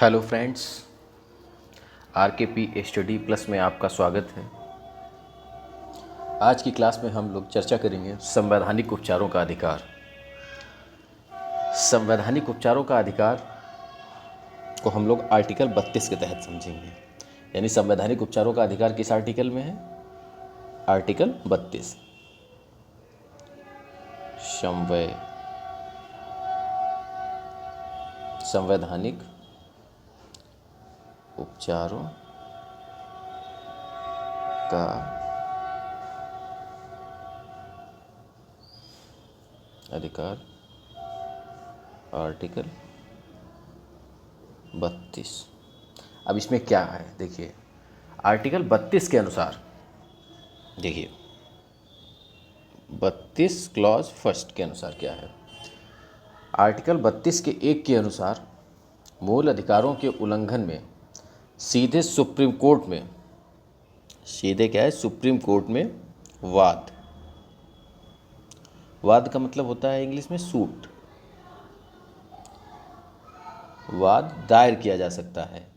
Hello friends, RKP study plus में आपका स्वागत है। आज की क्लास में हम लोग चर्चा करेंगे संवैधानिक उपचारों का अधिकार। संवैधानिक उपचारों का अधिकार को हम लोग आर्टिकल 32 के तहत समझेंगे। यानी संवैधानिक उपचारों का अधिकार किस आर्टिकल में है? आर्टिकल 32। संवैधानिक उपचारों का अधिकार आर्टिकल 32। अब इसमें क्या है देखिए, आर्टिकल 32 के अनुसार देखिए 32 क्लॉज फर्स्ट के अनुसार क्या है। आर्टिकल 32 के 1 के अनुसार मूल अधिकारों के उल्लंघन में सीधे सुप्रीम कोर्ट में, सीधे क्या है, सुप्रीम कोर्ट में वाद का मतलब होता है इंग्लिश में सूट, वाद दायर किया जा सकता है।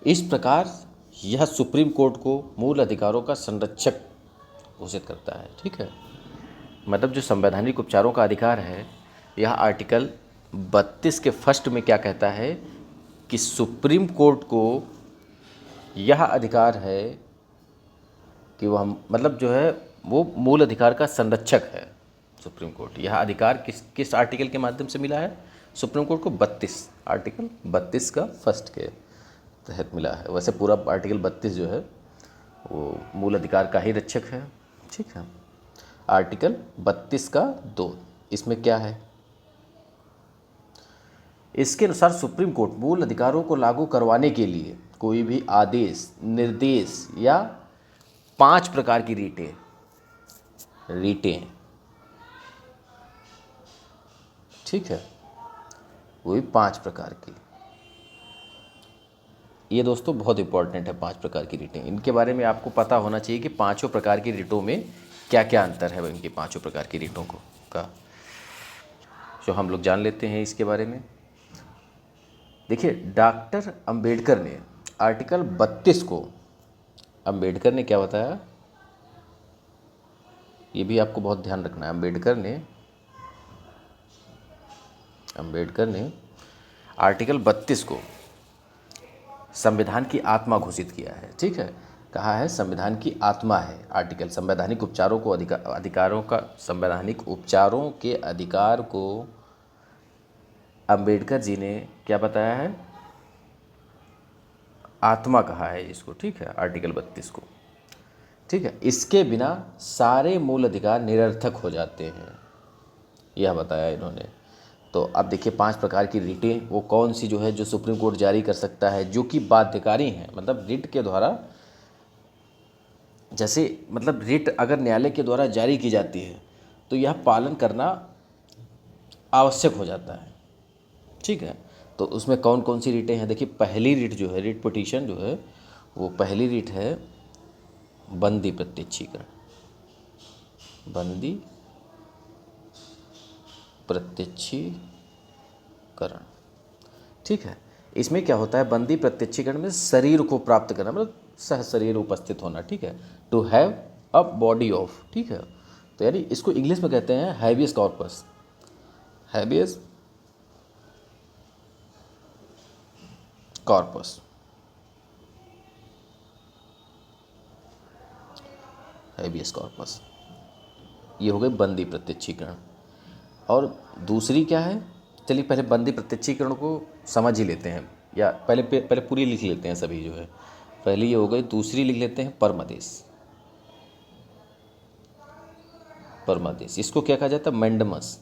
इस प्रकार यह सुप्रीम कोर्ट को मूल अधिकारों का संरक्षक घोषित करता है। ठीक है, मतलब जो संवैधानिक उपचारों का अधिकार है, यह आर्टिकल 32 के फर्स्ट में क्या कहता है कि सुप्रीम कोर्ट को यह अधिकार है कि वह मतलब जो है वो मूल अधिकार का संरक्षक है। सुप्रीम कोर्ट यह अधिकार किस किस आर्टिकल के माध्यम से मिला है? सुप्रीम कोर्ट को 32 आर्टिकल 32 का फर्स्ट के तहत मिला है। वैसे पूरा आर्टिकल 32 जो है वो मूल अधिकार का ही रक्षक है। ठीक है, आर्टिकल 32 का 2, इसमें क्या है? इसके अनुसार सुप्रीम कोर्ट मूल अधिकारों को लागू करवाने के लिए कोई भी आदेश, निर्देश या 5 प्रकार की रीटें, ठीक है, वही 5 प्रकार की। ये दोस्तों बहुत इंपॉर्टेंट है, 5 प्रकार की रीटें। इनके बारे में आपको पता होना चाहिए कि पांचों प्रकार की रीटों में क्या क्या अंतर है इनकी पांचों प्रकार की रीटों को का। तो हम लोग जान लेते हैं इसके बारे में। देखिए, डॉक्टर अंबेडकर ने आर्टिकल 32 को, अंबेडकर ने क्या बताया, ये भी आपको बहुत ध्यान रखना है। अंबेडकर ने आर्टिकल 32 को संविधान की आत्मा घोषित किया है। ठीक है, कहा है संविधान की आत्मा है आर्टिकल। संवैधानिक उपचारों को अधिकारों का, संवैधानिक उपचारों के अधिकार को अंबेडकर जी ने क्या बताया है? आत्मा कहा है इसको। ठीक है, आर्टिकल 32 को। ठीक है, इसके बिना सारे मूल अधिकार निरर्थक हो जाते हैं, यह बताया इन्होंने। तो अब देखिए 5 प्रकार की रिटें वो कौन सी जो है जो सुप्रीम कोर्ट जारी कर सकता है, जो कि बाध्यकारी हैं। मतलब रिट के द्वारा, जैसे मतलब रिट अगर न्यायालय के द्वारा जारी की जाती है तो यह पालन करना आवश्यक हो जाता है। ठीक है, तो उसमें कौन कौन सी रिटें हैं? देखिए, पहली रिट जो है, रिट पिटीशन जो है, वो पहली रिट है बंदी प्रत्यक्षीकरण। बंदी प्रत्यक्षीकरण, ठीक है। इसमें क्या होता है? बंदी प्रत्यक्षीकरण में शरीर को प्राप्त करना, मतलब सह शरीर उपस्थित होना। ठीक है, to have a body of. ठीक है, तो यानी इसको इंग्लिश में कहते हैं habeas corpus. Habeas corpus, habeas corpus, ये हो गई बंदी प्रत्यक्षीकरण। और दूसरी क्या है? चलिए पहले बंदी प्रत्यक्षीकरण को समझ ही लेते हैं, या पहले पूरी लिख लेते हैं सभी जो है। पहली ये हो गई, दूसरी लिख लेते हैं परमादेश। परमादेश, इसको क्या कहा जाता है? मैंडमस।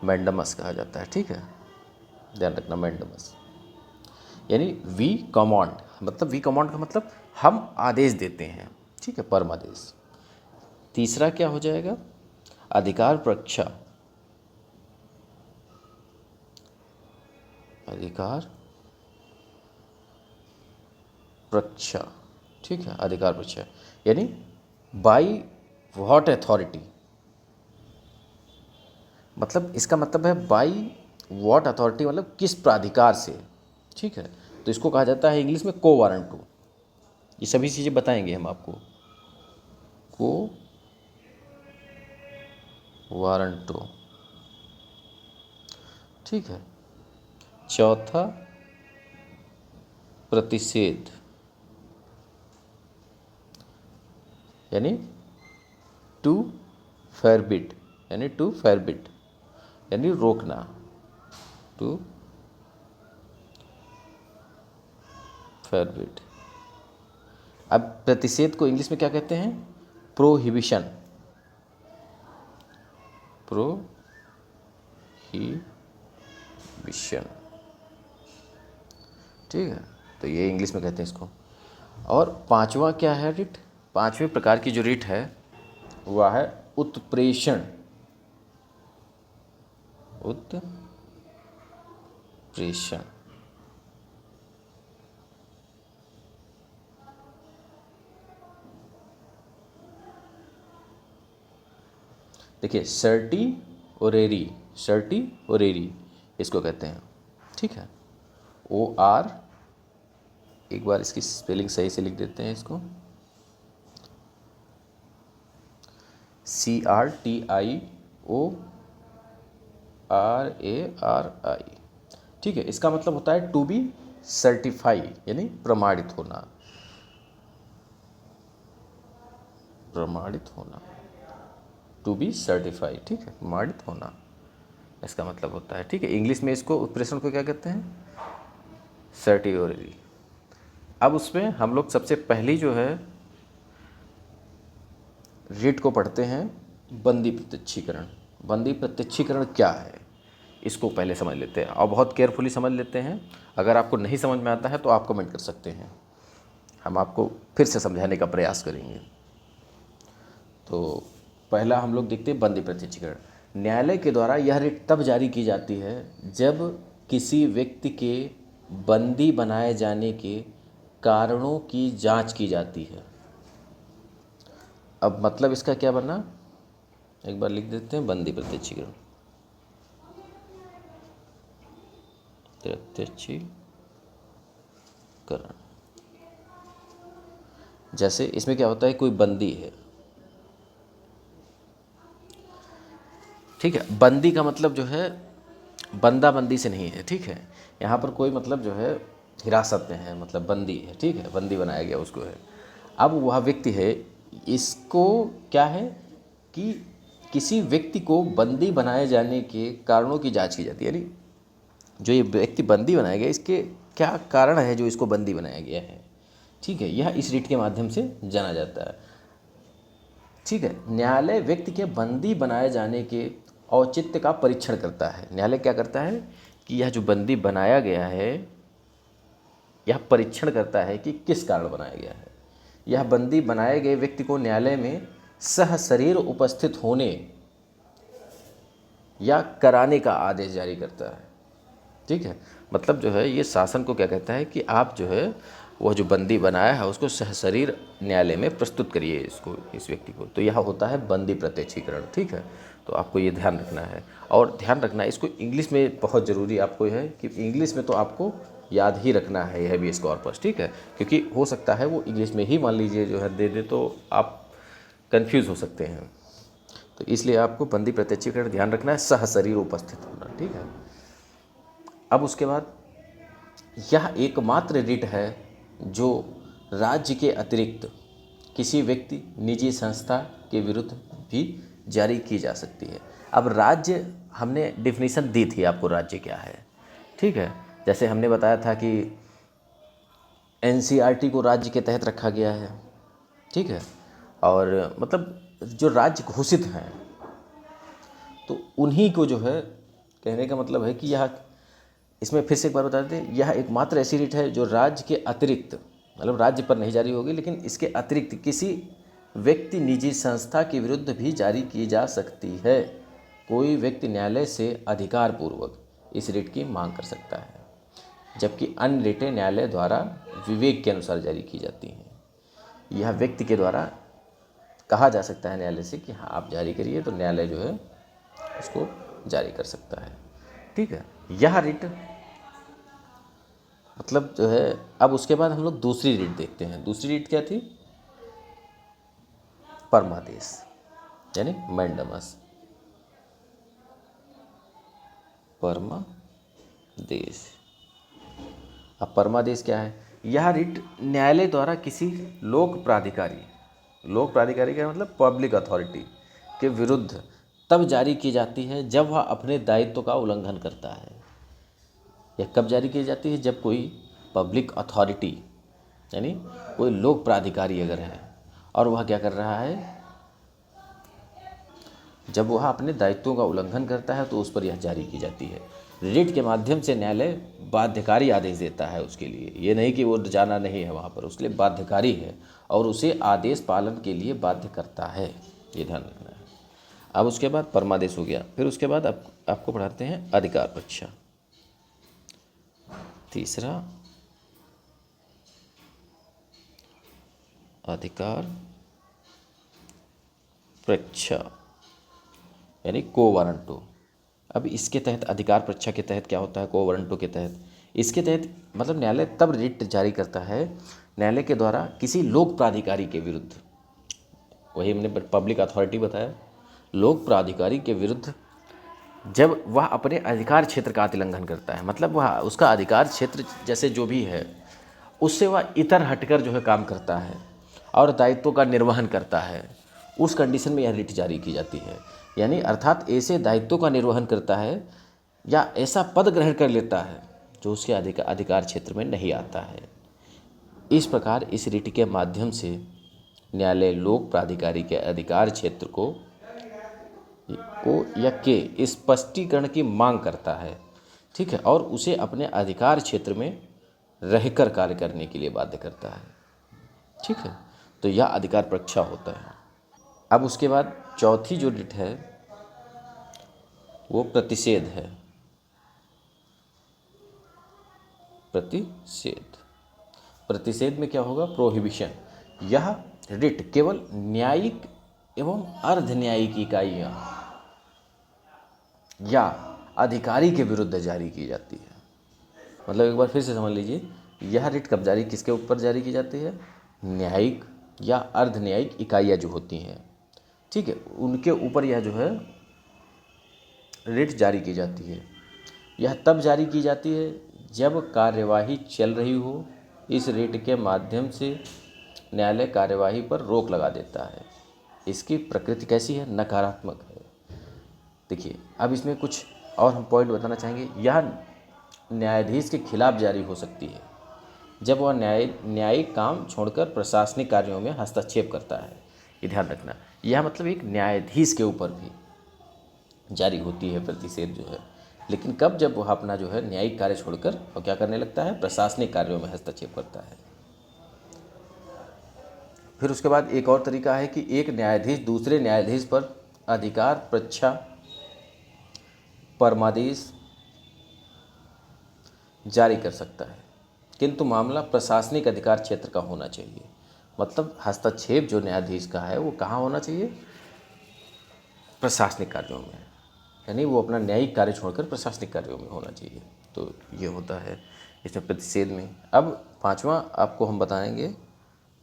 मैंडमस कहा जाता है। ठीक है, ध्यान रखना, मैंडमस यानी वी कमांड, मतलब वी कमांड का मतलब हम आदेश देते हैं। ठीक है, परमादेश। तीसरा क्या हो जाएगा? अधिकार प्रक्षा। अधिकार प्रक्षा, ठीक है, अधिकार प्रक्षा यानी बाई व्हाट अथॉरिटी, मतलब इसका मतलब है बाई व्हाट अथॉरिटी, मतलब किस प्राधिकार से, ठीक है। तो इसको कहा जाता है इंग्लिश में को वारंटो। ये सभी चीज़ें बताएंगे हम आपको। को वारंटो, ठीक है। चौथा प्रतिषेध, यानी टू फॉरबिड, यानी टू फॉरबिड यानी रोकना, टू फॉरबिड। अब प्रतिषेध को इंग्लिश में क्या कहते हैं? प्रोहिबिशन, प्रोहिबिशन, ठीक है। तो ये इंग्लिश में कहते हैं इसको। और पांचवा क्या है रिट? पांचवें प्रकार की जो रिट है वह है उत्प्रेषण, उत्प्रेषण। देखिए सर्टी ओरेरी, सर्टी ओरेरी इसको कहते हैं, ठीक है। ओ आर, एक बार इसकी स्पेलिंग सही से लिख देते हैं इसको, CRTIORARI, ठीक है। इसका मतलब होता है टू बी सर्टिफाई, यानी प्रमाणित होना, प्रमाणित होना, टू बी सर्टिफाई, ठीक है, प्रमाणित होना इसका मतलब होता है, ठीक है। इंग्लिश में इसको उत्प्रेषण को क्या कहते हैं? सर्टिओररी। अब उसमें हम लोग सबसे पहली जो है रिट को पढ़ते हैं बंदी प्रत्यक्षीकरण। बंदी प्रत्यक्षीकरण क्या है इसको पहले समझ लेते हैं, और बहुत केयरफुली समझ लेते हैं। अगर आपको नहीं समझ में आता है तो आप कमेंट कर सकते हैं, हम आपको फिर से समझाने का प्रयास करेंगे। तो पहला हम लोग देखते हैं बंदी प्रत्यक्षीकरण। न्यायालय के द्वारा यह रिट तब जारी की जाती है जब किसी व्यक्ति के बंदी बनाए जाने के कारणों की जांच की जाती है। अब मतलब इसका क्या बना, एक बार लिख देते हैं बंदी प्रत्यक्षीकरण। प्रत्यक्षीकरण, जैसे इसमें क्या होता है, कोई बंदी है, ठीक है। बंदी का मतलब जो है बंदा बंदी से नहीं है, ठीक है। यहाँ पर कोई मतलब जो है हिरासत में है, मतलब बंदी है, ठीक है, बंदी बनाया गया उसको है। अब वह व्यक्ति है, इसको क्या है कि किसी व्यक्ति को बंदी बनाए जाने के कारणों की जांच की जाती है, यानी जो ये व्यक्ति बंदी बनाया गया इसके क्या कारण है जो इसको बंदी बनाया गया है, ठीक है। यह इस रिट के माध्यम से जाना जाता है, ठीक है। न्यायालय व्यक्ति के बंदी बनाए जाने के औचित्य का परीक्षण करता है। न्यायालय क्या करता है कि यह जो बंदी बनाया गया है यह परीक्षण करता है कि किस कारण बनाया गया है। यह बंदी बनाए गए व्यक्ति को न्यायालय में सहशरीर उपस्थित होने या कराने का आदेश जारी करता है, ठीक है। मतलब जो है ये शासन को क्या कहता है कि आप जो है वह जो बंदी बनाया है उसको सहशरीर न्यायालय में प्रस्तुत करिए इसको, इस व्यक्ति को। तो यह होता है बंदी प्रत्यक्षीकरण, ठीक है। तो आपको ये ध्यान रखना है, और ध्यान रखना है इसको इंग्लिश में बहुत ज़रूरी आपको है कि इंग्लिश में तो आपको याद ही रखना है यह भी कॉर्पस, ठीक है। क्योंकि हो सकता है वो इंग्लिश में ही मान लीजिए जो है दे दे तो आप कन्फ्यूज़ हो सकते हैं। तो इसलिए आपको बंदी प्रत्यक्षीकरण ध्यान रखना है, सहशरीर उपस्थित होना, ठीक है। अब उसके बाद यह एकमात्र रिट है जो राज्य के अतिरिक्त किसी व्यक्ति, निजी संस्था के विरुद्ध भी जारी की जा सकती है। अब राज्य, हमने डिफिनीशन दी थी आपको राज्य क्या है, ठीक है। जैसे हमने बताया था कि NCERT को राज्य के तहत रखा गया है, ठीक है। और मतलब जो राज्य घोषित हैं तो उन्हीं को जो है कहने का मतलब है कि यह, इसमें फिर से एक बार बता देते हैं, यह एकमात्र ऐसी रिट है जो राज्य के अतिरिक्त, मतलब राज्य पर नहीं जारी होगी लेकिन इसके अतिरिक्त किसी व्यक्ति, निजी संस्था के विरुद्ध भी जारी की जा सकती है। कोई व्यक्ति न्यायालय से अधिकार पूर्वक इस रिट की मांग कर सकता है, जबकि अन्य रिटें न्यायालय द्वारा विवेक के अनुसार जारी की जाती हैं। यह व्यक्ति के द्वारा कहा जा सकता है न्यायालय से कि हाँ आप जारी करिए, तो न्यायालय जो है उसको जारी कर सकता है। ठीक है, यह रिट मतलब जो है। अब उसके बाद हम लोग दूसरी रिट देखते हैं। दूसरी रिट क्या थी? परमादेश यानी मैंडमस। परमादेश। अब परमादेश क्या है? यह रिट न्यायालय द्वारा किसी लोक प्राधिकारी का मतलब पब्लिक अथॉरिटी के विरुद्ध तब जारी की जाती है जब वह अपने दायित्व का उल्लंघन करता है। यह कब जारी की जाती है? जब कोई पब्लिक अथॉरिटी यानी कोई लोक प्राधिकारी अगर है और वह क्या कर रहा है, जब वह अपने दायित्वों का उल्लंघन करता है तो उस पर यह जारी की जाती है। रिट के माध्यम से न्यायालय बाध्यकारी आदेश देता है उसके लिए। ये नहीं कि वो जाना नहीं है वहाँ पर, उसके लिए बाध्यकारी है और उसे आदेश पालन के लिए बाध्य करता है, ये ध्यान रखना है। अब उसके बाद परमादेश हो गया। फिर उसके बाद आपको पढ़ाते हैं अधिकार परीक्षा। तीसरा अधिकार परीक्षा यानी को वारंटो। अब इसके तहत अधिकार परीक्षा के तहत क्या होता है? को वारंटो के तहत, इसके तहत मतलब न्यायालय तब रिट जारी करता है न्यायालय के द्वारा किसी लोक प्राधिकारी के विरुद्ध। वही हमने पब्लिक अथॉरिटी बताया, लोक प्राधिकारी के विरुद्ध जब वह अपने अधिकार क्षेत्र का अतिलंघन करता है, मतलब वह उसका अधिकार क्षेत्र जैसे जो भी है उससे वह इतर हटकर जो है काम करता है और दायित्वों का निर्वहन करता है, उस कंडीशन में यह रिट जारी की जाती है। यानी अर्थात ऐसे दायित्वों का निर्वहन करता है या ऐसा पद ग्रहण कर लेता है जो उसके अधिकार क्षेत्र में नहीं आता है। इस प्रकार इस रिट के माध्यम से न्यायालय लोक प्राधिकारी के अधिकार क्षेत्र को या के स्पष्टीकरण की मांग करता है। ठीक है, और उसे अपने अधिकार क्षेत्र में रहकर कार्य करने के लिए बाध्य करता है। ठीक है, तो यह अधिकार परीक्षा होता है। अब उसके बाद चौथी जो रिट है वो प्रतिषेध है। प्रतिषेध में क्या होगा? प्रोहिबिशन। यह रिट केवल न्यायिक एवं अर्ध न्यायिक इकाइयाँ या अधिकारी के विरुद्ध जारी की जाती है। मतलब एक बार फिर से समझ लीजिए, यह रिट कब जारी किसके ऊपर जारी की जाती है? न्यायिक या अर्ध न्यायिक इकाइयाँ जो होती हैं, ठीक है, उनके ऊपर यह जो है रिट जारी की जाती है। यह तब जारी की जाती है जब कार्यवाही चल रही हो। इस रिट के माध्यम से न्यायालय कार्यवाही पर रोक लगा देता है। इसकी प्रकृति कैसी है? नकारात्मक है। देखिए, अब इसमें कुछ और हम पॉइंट बताना चाहेंगे। यह न्यायाधीश के खिलाफ जारी हो सकती है जब वह न्यायिक काम छोड़कर प्रशासनिक कार्यों में हस्तक्षेप करता है। ये ध्यान रखना। यह मतलब एक न्यायाधीश के ऊपर भी जारी होती है प्रतिषेध जो है, लेकिन कब? जब वह अपना जो है न्यायिक कार्य छोड़कर और क्या करने लगता है? प्रशासनिक कार्यों में हस्तक्षेप करता है। फिर उसके बाद एक और तरीका है कि एक न्यायाधीश दूसरे न्यायाधीश पर अधिकार परीक्षा परमादेश जारी कर सकता है, किंतु मामला प्रशासनिक अधिकार क्षेत्र का होना चाहिए। मतलब हस्तक्षेप जो न्यायाधीश का है वो कहाँ होना चाहिए? प्रशासनिक कार्यों में, यानी वो अपना न्यायिक कार्य छोड़कर प्रशासनिक कार्यों में होना चाहिए। तो ये होता है इसमें प्रतिषेध में। अब पांचवा आपको हम बताएंगे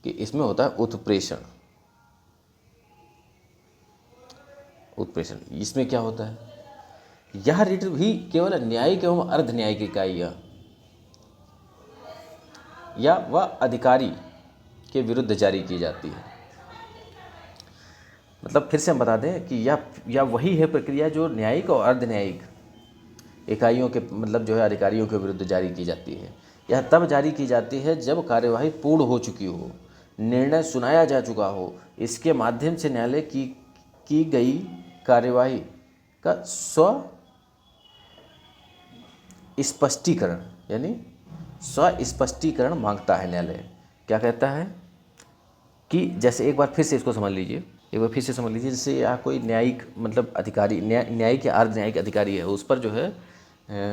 कि इसमें होता है उत्प्रेषण। इसमें क्या होता है? यह रिट भी केवल न्यायिक एवं अर्ध न्यायिक इकाइयाँ या वह अधिकारी के विरुद्ध जारी की जाती है। मतलब फिर से हम बता दें कि यह वही है प्रक्रिया जो न्यायिक और अर्ध न्यायिक इकाइयों के मतलब जो है अधिकारियों के विरुद्ध जारी की जाती है। यह तब जारी की जाती है जब कार्यवाही पूर्ण हो चुकी हो, निर्णय सुनाया जा चुका हो, इसके माध्यम से न्यायालय की गई कार्यवाही का स्पष्टीकरण यानी स्पष्टीकरण मांगता है न्यायालय। क्या कहता है कि जैसे एक बार फिर से इसको समझ लीजिए, जैसे यहाँ कोई न्यायिक मतलब अधिकारी न्यायिक या अर्ध न्यायिक अधिकारी है, उस पर जो है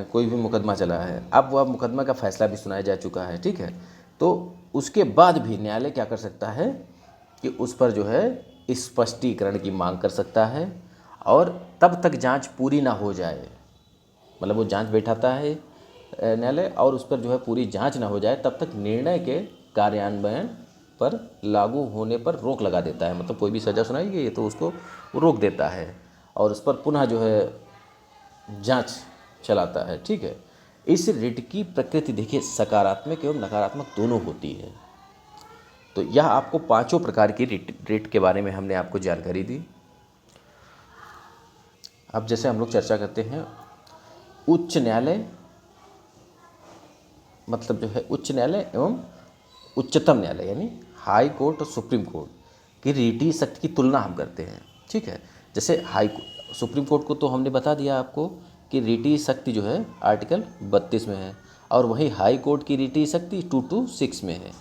कोई भी मुकदमा चला है। अब वह मुकदमा का फैसला भी सुनाया जा चुका है। ठीक है, तो उसके बाद भी न्यायालय क्या कर सकता है कि उस पर जो है स्पष्टीकरण की मांग कर सकता है और तब तक जांच पूरी ना हो जाए, मतलब वो जांच बैठाता है न्यायालय और उस पर जो है पूरी जांच ना हो जाए तब तक निर्णय के कार्यान्वयन पर लागू होने पर रोक लगा देता है। मतलब कोई भी सज़ा सुनाई गई तो उसको रोक देता है और उस पर पुनः जो है जांच चलाता है। ठीक है, इस रिट की प्रकृति देखिए सकारात्मक एवं नकारात्मक दोनों होती है। तो यह आपको पांचों प्रकार की रिट के बारे में हमने आपको जानकारी दी। अब जैसे हम लोग चर्चा करते हैं उच्च न्यायालय, मतलब जो है उच्च न्यायालय एवं उच्चतम न्यायालय यानी हाई कोर्ट और सुप्रीम कोर्ट की रीटी शक्ति की तुलना हम करते हैं। ठीक है, जैसे सुप्रीम कोर्ट को तो हमने बता दिया आपको कि रीटी शक्ति जो है आर्टिकल 32 में है और वहीं हाई कोर्ट की रीटी शक्ति 226 में है,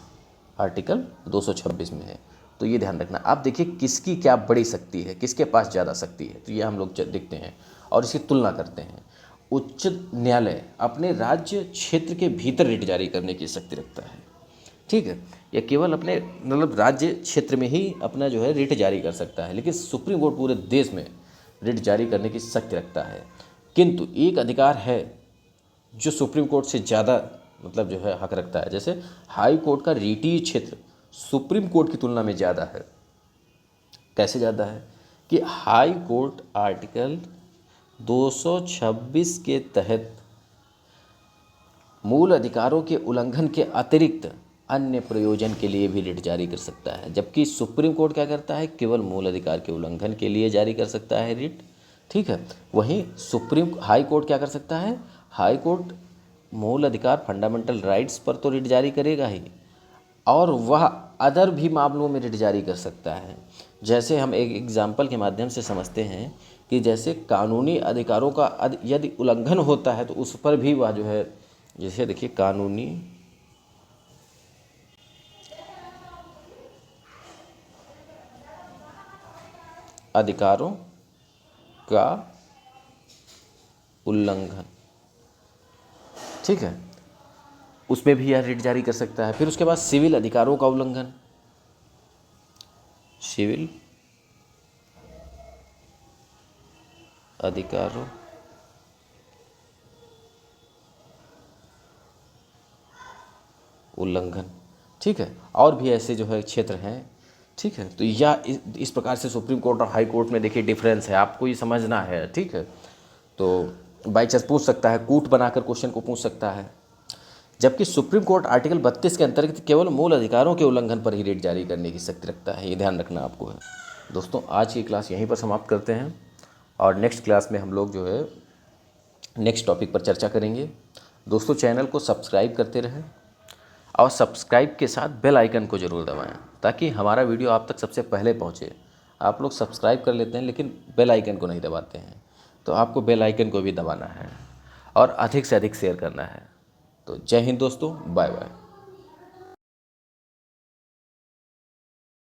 आर्टिकल 226 में है। तो ये ध्यान रखना। आप देखिए किसकी क्या बड़ी शक्ति है, किसके पास ज़्यादा शक्ति है, तो ये हम लोग देखते हैं और इसकी तुलना करते हैं। उच्च न्यायालय अपने राज्य क्षेत्र के भीतर रिट जारी करने की शक्ति रखता है। ठीक है, यह केवल अपने मतलब राज्य क्षेत्र में ही अपना जो है रिट जारी कर सकता है, लेकिन सुप्रीम कोर्ट पूरे देश में रिट जारी करने की शक्ति रखता है। किंतु एक अधिकार है जो सुप्रीम कोर्ट से ज़्यादा मतलब जो है हक रखता है। जैसे हाई कोर्ट का रीटी क्षेत्र सुप्रीम कोर्ट की तुलना में ज़्यादा है। कैसे ज़्यादा है कि हाई कोर्ट आर्टिकल 226 के तहत मूल अधिकारों के उल्लंघन के अतिरिक्त अन्य प्रयोजन के लिए भी रिट जारी कर सकता है, जबकि सुप्रीम कोर्ट क्या करता है, केवल मूल अधिकार के उल्लंघन के लिए जारी कर सकता है रिट। ठीक है, वहीं हाई कोर्ट क्या कर सकता है, हाई कोर्ट मूल अधिकार फंडामेंटल राइट्स पर तो रिट जारी करेगा ही और वह अदर भी मामलों में रिट जारी कर सकता है। जैसे हम एक एग्जाम्पल के माध्यम से समझते हैं कि जैसे कानूनी अधिकारों का यदि उल्लंघन होता है तो उस पर भी वह जो है, जैसे देखिए कानूनी अधिकारों का उल्लंघन, ठीक है, उसमें भी यह रिट जारी कर सकता है। फिर उसके बाद सिविल अधिकारों का उल्लंघन, सिविल अधिकारों उल्लंघन, ठीक है, और भी ऐसे जो है क्षेत्र हैं। ठीक है, तो यह इस प्रकार से सुप्रीम कोर्ट और हाई कोर्ट में देखिए डिफरेंस है, आपको ये समझना है। ठीक है, तो बाई चांस पूछ सकता है, कूट बनाकर क्वेश्चन को पूछ सकता है। जबकि सुप्रीम कोर्ट आर्टिकल 32 के अंतर्गत केवल मूल अधिकारों के उल्लंघन पर ही रिट जारी करने की शक्ति रखता है। ये ध्यान रखना आपको है। दोस्तों आज की क्लास यहीं पर समाप्त करते हैं और नेक्स्ट क्लास में हम लोग जो है नेक्स्ट टॉपिक पर चर्चा करेंगे। दोस्तों चैनल को सब्सक्राइब करते रहें और सब्सक्राइब के साथ बेल आइकन को ज़रूर दबाएं ताकि हमारा वीडियो आप तक सबसे पहले पहुंचे। आप लोग सब्सक्राइब कर लेते हैं लेकिन बेल आइकन को नहीं दबाते हैं, तो आपको बेल आइकन को भी दबाना है और अधिक से अधिक शेयर करना है। तो जय हिंद दोस्तों, बाय बाय।